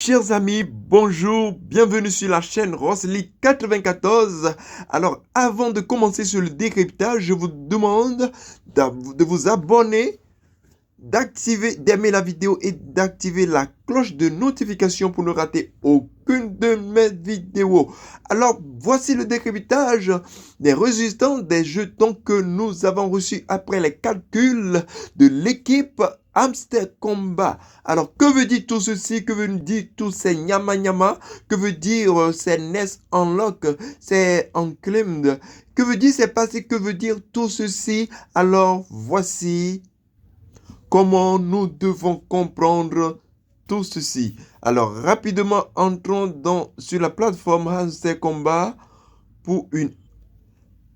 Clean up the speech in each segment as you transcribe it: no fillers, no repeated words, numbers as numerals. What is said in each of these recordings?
Chers amis, bonjour, bienvenue sur la chaîne Rosely 94. Alors, avant de commencer sur le décryptage, je vous demande de vous abonner, d'aimer la vidéo et d'activer la cloche de notification pour ne rater aucune de mes vidéos. Alors, voici le décryptage des résultats des jetons que nous avons reçus après les calculs de l'équipe Hamster Combat. Alors, que veut dire tout ceci? Que veut dire tous ces nyama nyama? Que veut dire ces Nest Unlock? C'est Unclaimed? Que veut dire c'est passé? Que veut dire tout ceci? Alors, voici comment nous devons comprendre tout ceci. Alors, rapidement, entrons sur la plateforme Hamster Combat pour une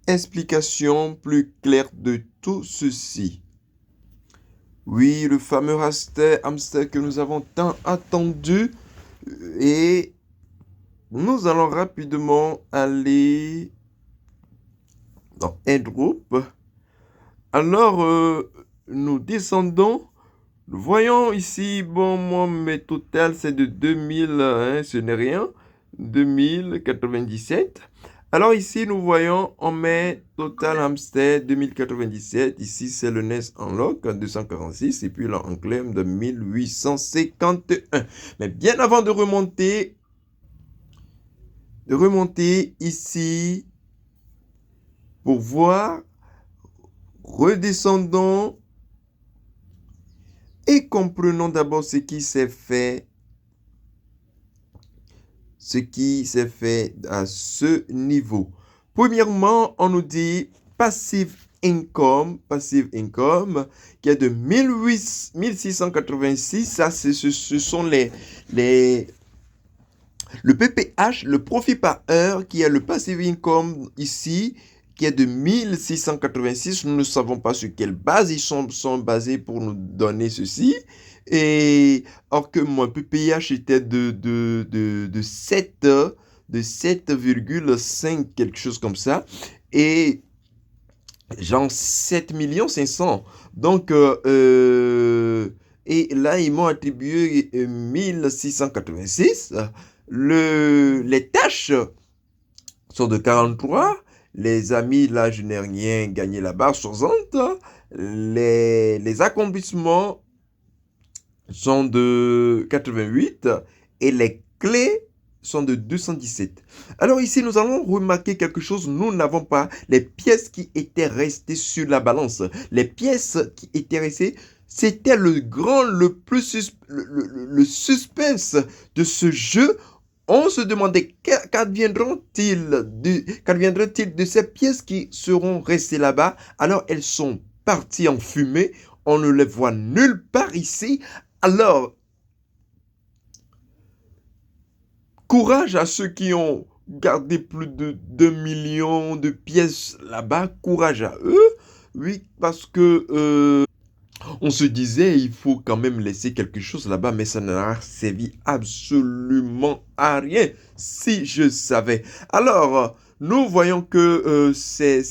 explication plus claire de tout ceci. Oui, le fameux hamster que nous avons tant attendu. Et nous allons rapidement aller dans Airdrop. Alors, nous descendons. Nous voyons ici, bon, moi, mes totales, c'est de 2000, hein, ce n'est rien. 2097. Alors ici, nous voyons, on met Total Hamster 2097. Ici, c'est le Nest Unlock 246 et puis l'Unclaimed de 1851. Mais bien avant de remonter ici pour voir, redescendons et comprenons d'abord ce qui s'est fait à ce niveau. Premièrement, on nous dit passive income qui est de 1686. Ça, ce sont le PPH, le profit par heure, qui est le passive income ici, qui est de 1686. Nous ne savons pas sur quelle base ils sont basés pour nous donner ceci. Et or que mon PPH était de 7,5, quelque chose comme ça. Et genre 7 500 000. Donc, et là, ils m'ont attribué 1686. Les tâches sont de 43. Les amis, là, je n'ai rien gagné là-bas, 60. Les accomplissements sont de 88 et les clés sont de 217. Alors ici, nous allons remarquer quelque chose. Nous n'avons pas les pièces qui étaient restées sur la balance. Les pièces qui étaient restées, c'était le suspense de ce jeu. On se demandait qu'adviendra-t-il de ces pièces qui seront restées là-bas. Alors, elles sont parties en fumée. On ne les voit nulle part ici. Alors, courage à ceux qui ont gardé plus de 2 millions de pièces là-bas. Courage à eux. Oui, parce que on se disait, il faut quand même laisser quelque chose là-bas, mais ça n'a servi absolument à rien, si je savais. Alors, nous voyons que c'est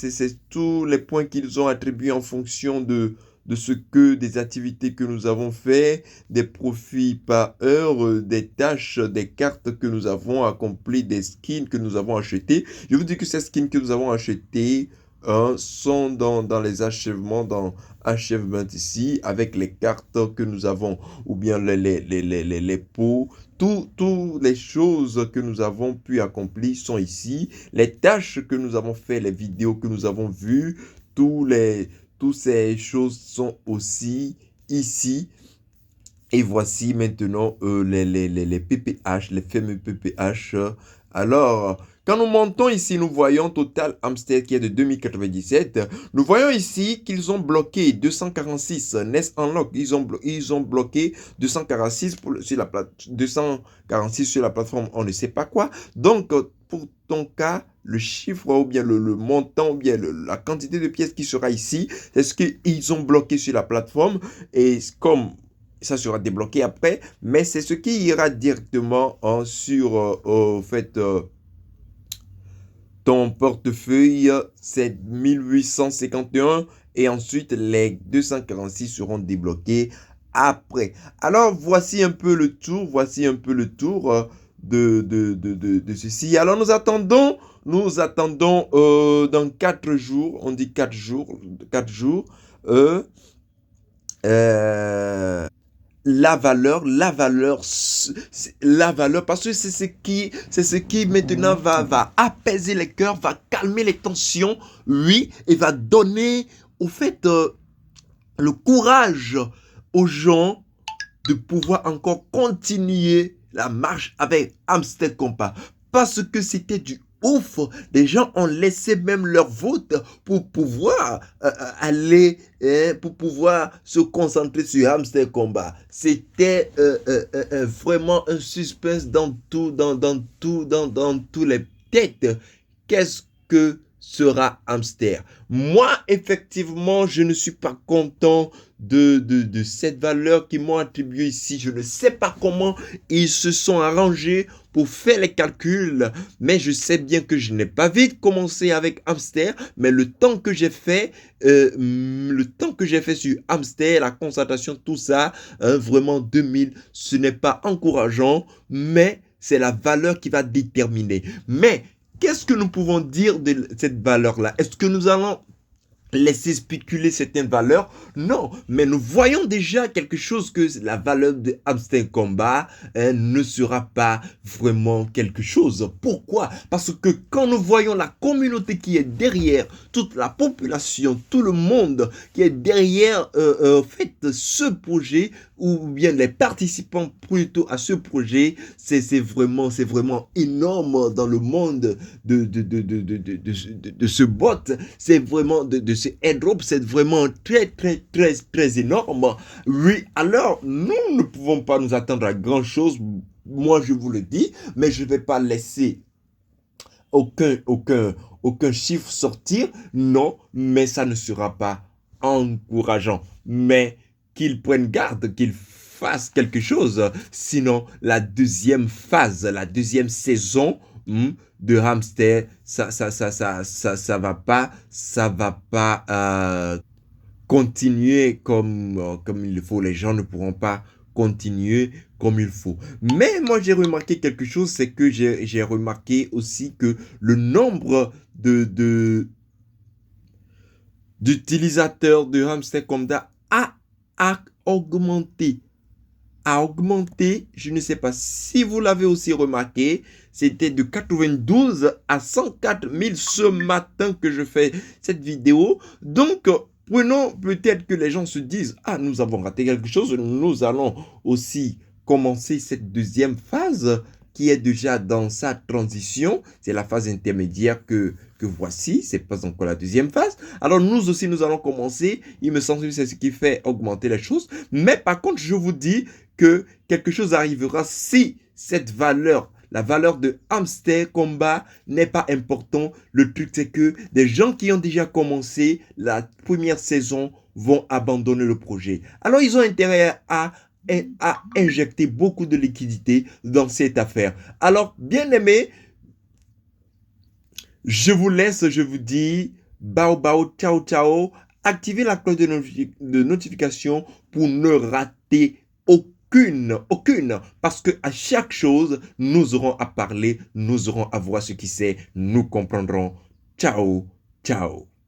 tous les points qu'ils ont attribués en fonction de des activités que nous avons fait, des profits par heure, des tâches, des cartes que nous avons accomplies, des skins que nous avons achetés. Je vous dis que ces skins que nous avons achetés sont dans les achèvements, dans Achievement ici, avec les cartes que nous avons, ou bien les pots. Toutes les choses que nous avons pu accomplir sont ici. Les tâches que nous avons fait, les vidéos que nous avons vues, toutes ces choses sont aussi ici. Et voici maintenant les PPH, les fameux PPH. Alors, quand nous montons ici, nous voyons Total Hamster qui est de 2097. Nous voyons ici qu'ils ont bloqué 246 Nest Unlock. Ils ont bloqué 246 246 sur la plateforme, on ne sait pas quoi. Donc, pour ton cas, le chiffre ou bien le montant ou bien la quantité de pièces qui sera ici, c'est ce qu'ils ont bloqué sur la plateforme. Et comme ça sera débloqué après, mais c'est ce qui ira directement sur ton portefeuille, c'est 1851 et ensuite les 246 seront débloqués après. Alors, voici un peu le tour, de ceci. Alors, nous attendons dans 4 jours, on dit 4 jours, euh, euh, la valeur, parce que c'est ce qui maintenant va apaiser les cœurs, va calmer les tensions, oui, et va donner, au fait, le courage aux gens de pouvoir encore continuer la marche avec Hamster Combat. Parce que c'était du ouf. Les gens ont laissé même leur vote pour pouvoir aller, pour pouvoir se concentrer sur Hamster Combat. C'était vraiment un suspense dans tous les têtes. Qu'est-ce que sera Hamster? Moi, effectivement, je ne suis pas content de cette valeur qu'ils m'ont attribuée ici. Je ne sais pas comment ils se sont arrangés pour faire les calculs, mais je sais bien que je n'ai pas vite commencé avec Hamster, mais le temps que j'ai fait sur Hamster, la concentration, tout ça, vraiment 2000, ce n'est pas encourageant, mais c'est la valeur qui va déterminer. Mais qu'est-ce que nous pouvons dire de cette valeur-là? Est-ce que nous allons laisser spéculer certaines valeurs? Non, mais nous voyons déjà quelque chose, que la valeur de Hamster Combat ne sera pas vraiment quelque chose. Pourquoi? Parce que quand nous voyons la communauté qui est derrière, toute la population, tout le monde qui est derrière fait, ce projet, ou bien les participants plutôt à ce projet, c'est vraiment énorme dans le monde de ce bot. C'est vraiment de ce airdrop, c'est vraiment très énorme. Oui, alors nous ne pouvons pas nous attendre à grand chose. Moi, je vous le dis, mais je ne vais pas laisser aucun chiffre sortir. Non, mais ça ne sera pas encourageant. Mais qu'ils prennent garde, qu'ils fassent quelque chose. Sinon, la deuxième phase, la deuxième saison de Hamster, ça va pas continuer comme il faut. Les gens ne pourront pas continuer comme il faut. Mais moi, j'ai remarqué quelque chose, c'est que j'ai remarqué aussi que le nombre d'utilisateurs de Hamster Combat a augmenté. Je ne sais pas si vous l'avez aussi remarqué, c'était de 92 à 104 000 ce matin que je fais cette vidéo. Donc, prenons peut-être que les gens se disent, ah, nous avons raté quelque chose, nous allons aussi commencer cette deuxième phase qui est déjà dans sa transition. C'est la phase intermédiaire que voici, c'est pas encore la deuxième phase. Alors nous aussi, nous allons commencer. Il me semble que c'est ce qui fait augmenter les choses. Mais par contre, je vous dis que quelque chose arrivera si cette valeur, la valeur de Hamster Combat, n'est pas important. Le truc, c'est que des gens qui ont déjà commencé la première saison vont abandonner le projet. Alors, ils ont intérêt à injecter beaucoup de liquidités dans cette affaire. Alors, bien aimé, je vous laisse, je vous dis bao bao, ciao ciao. Activez la cloche de notification pour ne rater aucune, parce que à chaque chose, nous aurons à parler, nous aurons à voir ce qui c'est, nous comprendrons. Ciao, ciao.